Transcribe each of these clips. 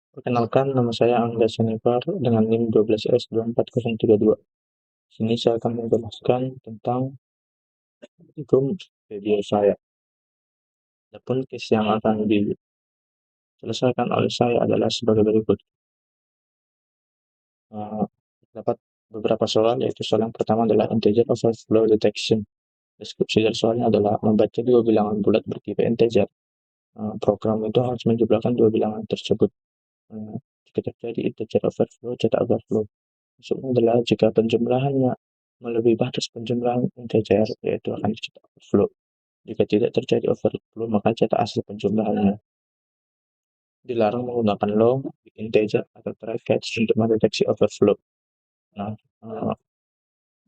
Perkenalkan, nama saya Angga Senivar dengan NIM 12S24032. Sini saya akan menjelaskan tentang hukum video saya. Adapun case yang akan diselesaikan oleh saya adalah sebagai berikut. Dapat beberapa soal, yaitu soal yang pertama adalah integer overflow detection. Deskripsi dari soalnya adalah membaca dua bilangan bulat bertipe integer. Program itu harus menjumlahkan dua bilangan tersebut. Jika terjadi integer overflow, cetak overflow. Maksudnya adalah jika penjumlahannya melebihi batas penjumlahan integer, yaitu akan dicetak overflow. Jika tidak terjadi overflow, maka cetak asli penjumlahannya. Dilarang menggunakan long, integer, atau try catch untuk mendeteksi overflow. Nah,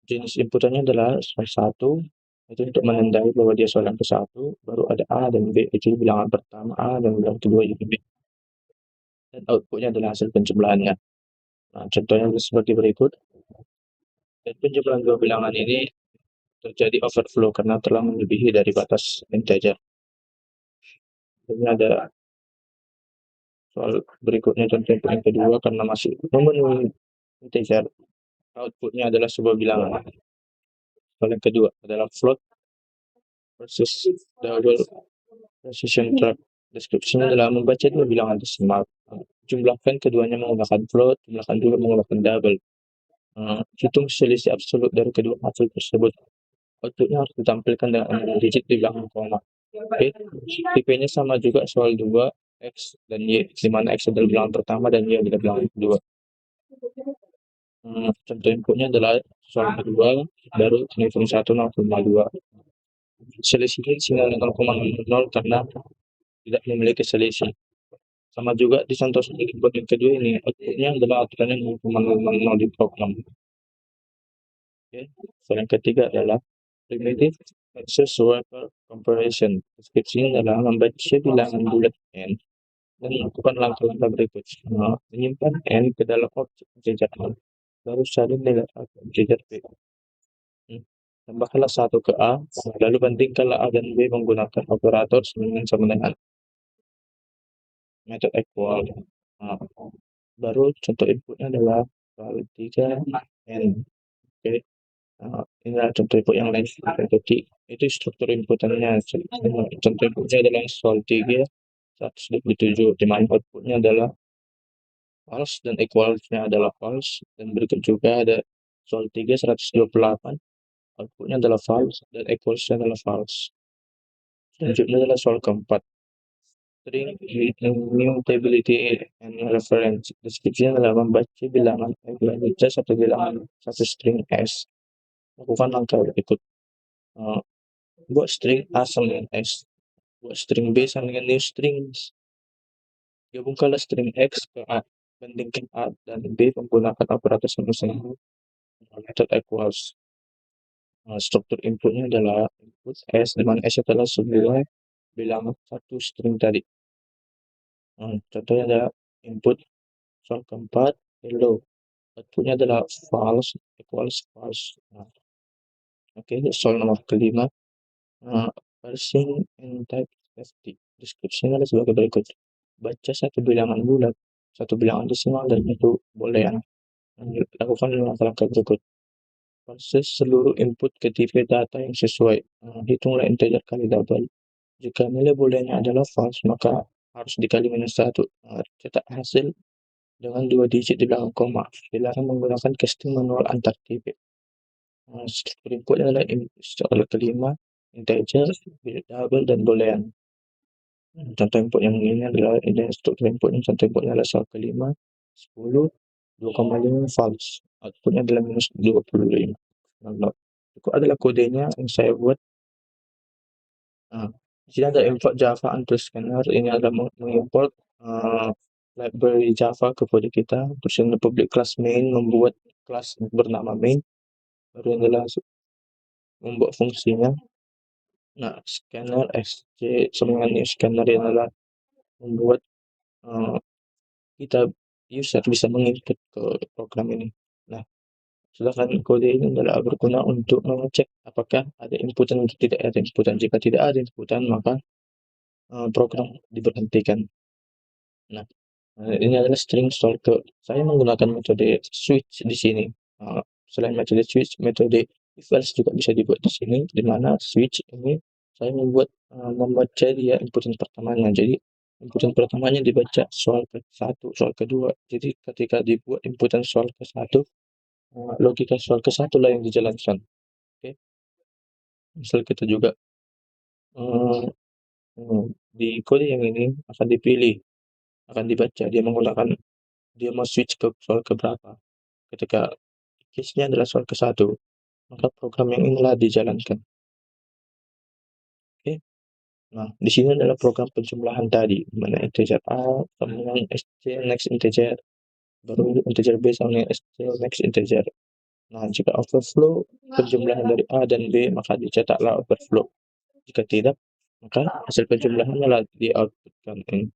jenis inputannya adalah soal 1, itu untuk menandai bahwa dia soal yang ke-1, baru ada A dan B, itu bilangan pertama A dan bilangan kedua itu B. Dan outputnya adalah hasil penjumlahannya. Nah, contohnya seperti berikut. Dan penjumlahan dua bilangan ini terjadi overflow karena telah melebihi dari batas integer. Ini ada soal berikutnya, contoh yang kedua, karena masih memenuhi integer, outputnya adalah sebuah bilangan. Soal yang kedua adalah float versus double precision track. Deskripsinya adalah membaca dua bilangan desimal. Jumlahkan keduanya menggunakan float, jumlahkan juga menggunakan double. Hitung selisih absolut dari kedua hasil tersebut. Outputnya harus ditampilkan dengan 6 digit di belakang koma. Oke, tipenya sama juga soal 2, X dan Y, di mana X adalah bilangan pertama dan Y adalah bilangan kedua. Contoh inputnya adalah soal kedua, baru nilai 1 0,2. Selisihnya sehingga 0,00 karena tidak memiliki selisih. Sama juga di contoh input yang kedua ini, outputnya adalah aturannya 0,00 di program. Oke, soal yang ketiga adalah primitive versus wrapper comparison. Deskripsinya adalah membaca bilangan bulat n dan melakukan langkah-langkah berikut. Menyimpan n ke dalam objek integer A, lalu salin nilai A ke integer B. Tambahkanlah 1 ke A, lalu bandingkanlah A dan B menggunakan operator sama dengan metode equal. Baru contoh inputnya adalah soal 3 n. Oke. Ini adalah contoh input yang lain. Jadi itu struktur inputannya. Contoh inputnya adalah soal 3 127, di mana outputnya adalah false dan equalnya adalah false, dan berikut juga ada soal 3 128, outputnya adalah false dan equalnya adalah false. Selanjutnya adalah soal keempat, string immutability and reference. Deskripsinya adalah membaca bilangan satu bilangan satu string S. Lakukan langkah berikut. Buat string A sama dengan S, buat string B sama dengan new strings. Gabungkanlah string X ke A, bandingkan A dan B menggunakan operator sama-sama method equals. Struktur inputnya adalah input S, di mana S adalah sebuah bilangan satu string tadi. Contohnya adalah input soal keempat, hello. Outputnya adalah false equals false. Oke, soal nomor kelima, parsing and type FT. Deskripsinya adalah sebagai berikut. Baca satu bilangan bulat, satu bilangan desimal, dan itu boolean. Lakukan langkah-langkah berikut. Proses seluruh input ke tipe data yang sesuai. Hitunglah integer kali double. Jika nilai booleannya adalah false, maka harus dikali minus 1. Cetak hasil dengan 2 digit di belakang koma. Dilarang menggunakan casting manual antar tipe. Struktur inputnya adalah soal kelima, integer, double, dan boolean. Contoh input yang ini adalah struktur input yang contoh inputnya adalah soal kelima, 10, 2,5 false. Outputnya adalah minus 25. Itu adalah kodenya yang saya buat. Di sini ada import Java Until Scanner. Ini adalah mengimport library Java ke kode kita. Terus ini public class main, membuat kelas bernama main. Baru yang adalah membuat fungsinya. Scanner xj sama dengan new scanner yang adalah membuat kita user bisa menginput ke program ini. Sedangkan kode ini adalah berguna untuk mengecek apakah ada inputan atau tidak ada inputan. Jika tidak ada inputan, maka program diberhentikan. Ini adalah string shortcut. Saya menggunakan metode switch di sini. Selain metode switch, metode if else juga bisa dibuat di sini, di mana switch ini saya membaca dia inputan pertamanya. Jadi inputan pertamanya dibaca soal ke satu, soal kedua. Jadi ketika dibuat inputan soal ke satu, logika soal ke satu lah yang dijalankan. Oke, misal kita juga eh, di kode yang ini akan dipilih, akan dibaca dia menggunakan dia mau switch ke soal ke berapa. Ketika case-nya adalah soal ke satu, maka program yang inilah dijalankan. Oke. Nah, di sini adalah program penjumlahan tadi, di mana integer A sama dengan SC next integer, baru integer B sama dengan SC next integer. Nah, jika overflow penjumlahan dari A dan B, maka dicetaklah overflow. Jika tidak, maka hasil penjumlahan adalah di outputkan.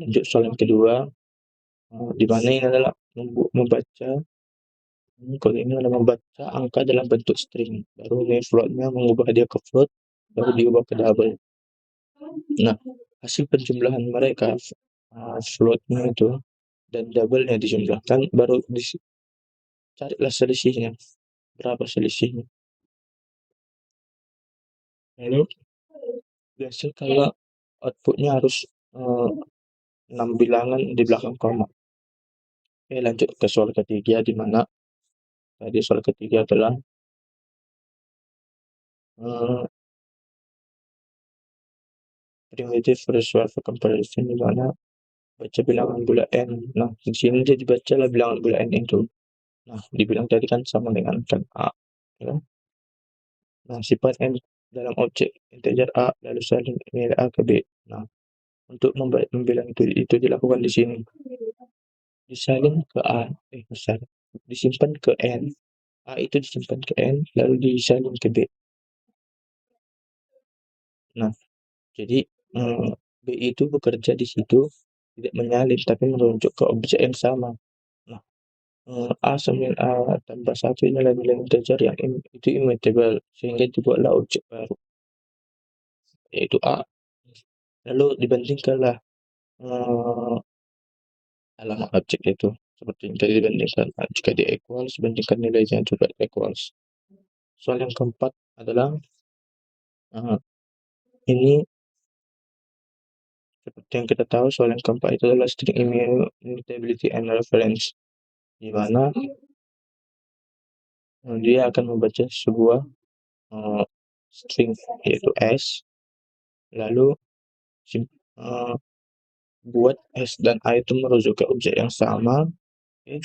Lanjut soal yang kedua, di mana ini adalah membaca kalau ini adalah membaca angka dalam bentuk string. Baru ini floatnya mengubah dia ke float, baru diubah ke double. Nah, hasil penjumlahan mereka, floatnya itu dan double-nya dijumlahkan, baru carilah selisihnya. Berapa selisihnya? Lalu biasa kalau outputnya harus 6 bilangan di belakang koma. Oke, lanjut ke soal ketiga, di mana tadi soal ketiga adalah uh, primitive resolve comparison, di mana baca bilangan bulan n. Nah, di sini dia dibacalah bilangan bulan n itu. Nah, dibilang tadi kan sama dengan kan A. Ya. Nah, sifat n dalam objek integer A lalu salin nilai A ke B. Nah, untuk membilang itu dilakukan di sini. Disalin ke A, besar. Disimpan ke N. A itu disimpan ke N, lalu disalin ke B. Nah, jadi B itu bekerja di situ tidak menyalin tapi merujuk ke objek yang sama. Nah, A sama A tambah satu nilai-nilai integer yang itu immutable sehingga dibuatlah objek baru yaitu A. Lalu dibandingkanlah alamat objek itu seperti yang tadi dibandingkan. Nah, jika dia equals, bandingkan nilainya juga equals. Soal yang keempat adalah uh, ini seperti yang kita tahu, soal yang keempat itu adalah string immutability and reference, di mana dia akan membaca sebuah uh, string yaitu s, lalu uh, buat s dan a itu merujuk ke objek yang sama. Okay.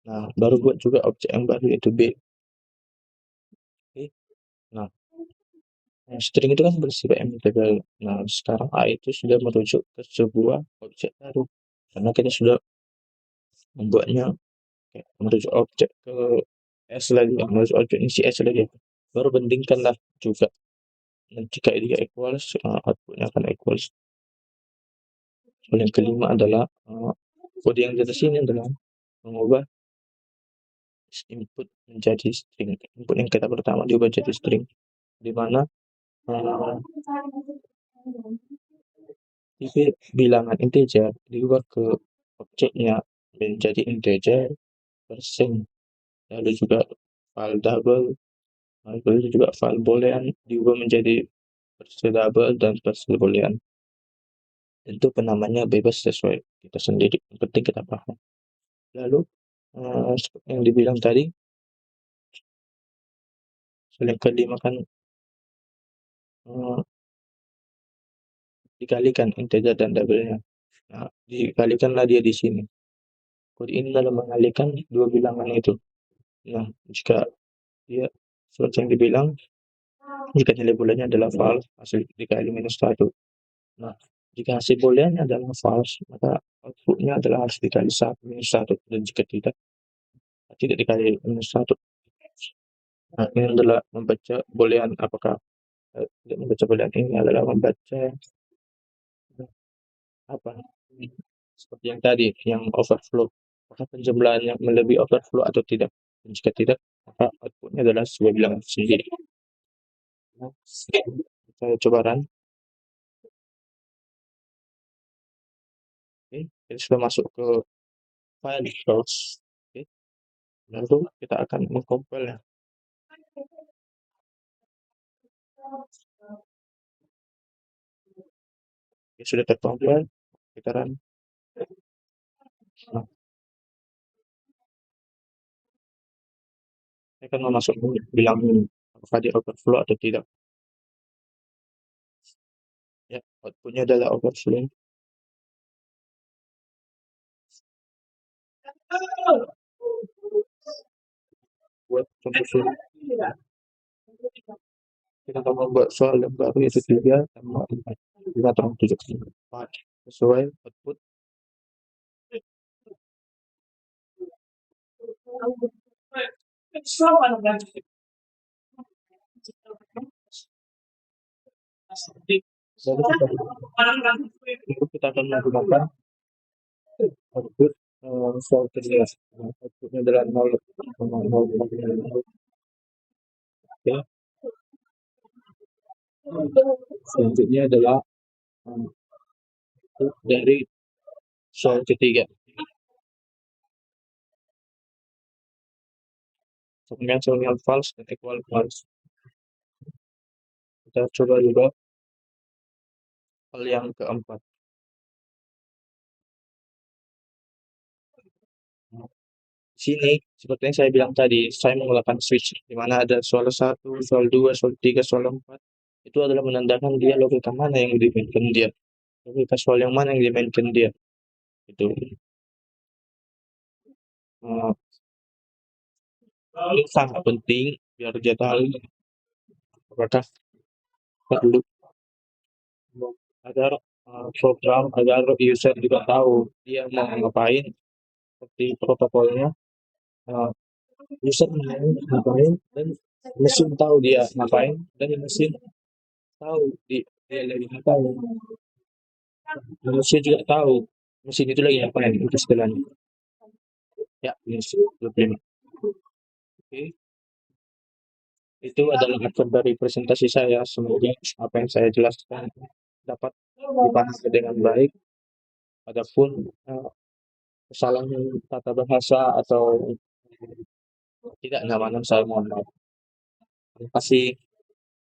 Nah, baru buat juga objek yang baru yaitu b. Okay. Nah, string itu kan bersifat immutable. Nah, sekarang a itu sudah merujuk ke sebuah objek baru karena kita sudah membuatnya menuju objek ke S lagi, menuju objek isi S lagi, baru bandingkanlah juga. Dan jika dia equals, outputnya akan equals. Soal yang kelima adalah kode yang di atas ini adalah mengubah input menjadi string. Input yang kita pertama diubah jadi string, di mana tipe bilangan integer diubah ke objeknya menjadi integer persen, lalu juga file double, lalu juga file boolean diubah menjadi double dan boolean. Tentu penamanya bebas sesuai kita sendiri, yang penting kita paham. Lalu seperti yang dibilang tadi, soal kelima kan dikalikan integer dan double-nya. Nah, dikalikanlah dia di sini. Kode ini dalam mengalikan dua bilangan itu. Nah, jika dia seperti yang dibilang, jika nilai bulannya adalah false, hasil dikali minus 1. Nah, jika hasil booleannya adalah false, maka outputnya adalah harus dikali minus 1. Dan jika tidak dikali minus 1. Nah, ini adalah membaca boolean, apakah tidak membaca boolean ini adalah membaca apa seperti yang tadi, yang overflow, apakah penjumlahannya melebihi overflow atau tidak. Dan jika tidak, maka outputnya adalah sebuah bilangan sendiri. Nah, saya coba run. Ini sudah masuk ke file source. Oke, lalu kita akan mengcompile-nya. Ini sudah tercompile, kita run. Nah, ini akan masuk bilang apakah dia overflow atau tidak. Ya, outputnya adalah overflow. Buat contoh sulit, kita akan membuat soal yang baru yaitu 3 tambah 4. 5 tambah 7 4 sesuai output. Lalu kita akan menggunakan output soal kedua. Outputnya adalah 0,0. Oke, selanjutnya adalah output dari soal ketiga. Kemudian soal false dan equal false. Kita coba juga hal yang keempat. Sini seperti yang saya bilang tadi, saya menggunakan switch di mana ada soal 1, soal 2, soal 3, soal 4. Itu adalah menandakan dia logika mana yang dimainkan dia. Logika soal yang mana yang dimainkan dia. Itu. Ini sangat penting biar dia tahu apakah perlu agar program agar user juga tahu dia mau ngapain, seperti protokolnya. User mau ngapain dan mesin tahu dia ngapain dan mesin tahu dia lagi ngapain. Manusia juga tahu mesin itu lagi ngapain itu istilahnya. Ya, ini 25. Oke, itu adalah akhir dari presentasi saya. Semoga apa yang saya jelaskan dapat dipahami dengan baik. Adapun kesalahan tata bahasa atau tidak nyamanan saya mohon maaf. Terima kasih.